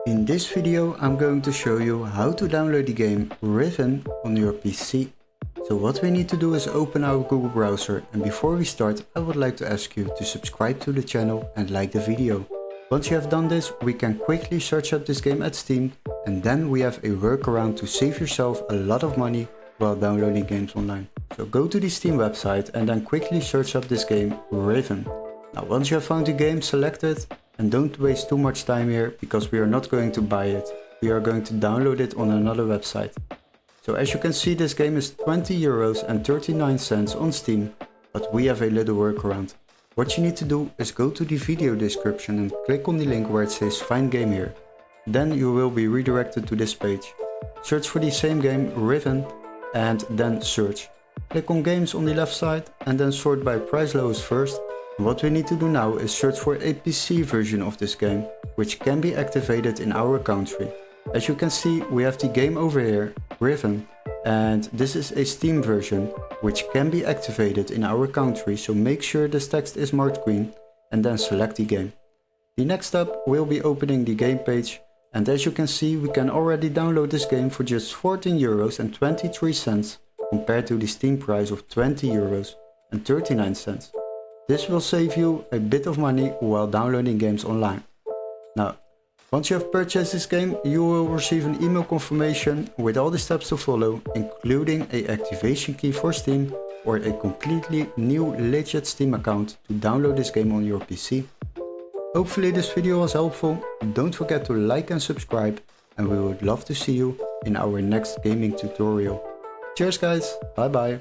In this video I'm going to show you how to download the game Riven on your PC. So what we need to do is open our Google browser, and before we start I would like to ask you to subscribe to the channel and like the video. Once you have done this, we can quickly search up this game at Steam, and then we have a workaround to save yourself a lot of money while downloading games online. So go to the Steam website and then quickly search up this game Riven. Now once you have found the game, select it. And don't waste too much time here, because we are not going to buy it. We are going to download it on another website. So as you can see, this game is €20.39 on Steam, but we have a little workaround. What you need to do is go to the video description and click on the link where it says find game here. Then you will be redirected to this page. Search for the same game, Riven, and then search. Click on games on the left side and then sort by price lowest first. What we need to do now is search for a PC version of this game, which can be activated in our country. As you can see, we have the game over here, Riven, and this is a Steam version, which can be activated in our country, so make sure this text is marked green and then select the game. The next step will be opening the game page, and as you can see, we can already download this game for just €14.23 compared to the Steam price of €20.39. This will save you a bit of money while downloading games online. Now, once you have purchased this game, you will receive an email confirmation with all the steps to follow, including an activation key for Steam or a completely new legit Steam account to download this game on your PC. Hopefully this video was helpful. Don't forget to like and subscribe, and we would love to see you in our next gaming tutorial. Cheers guys, bye bye.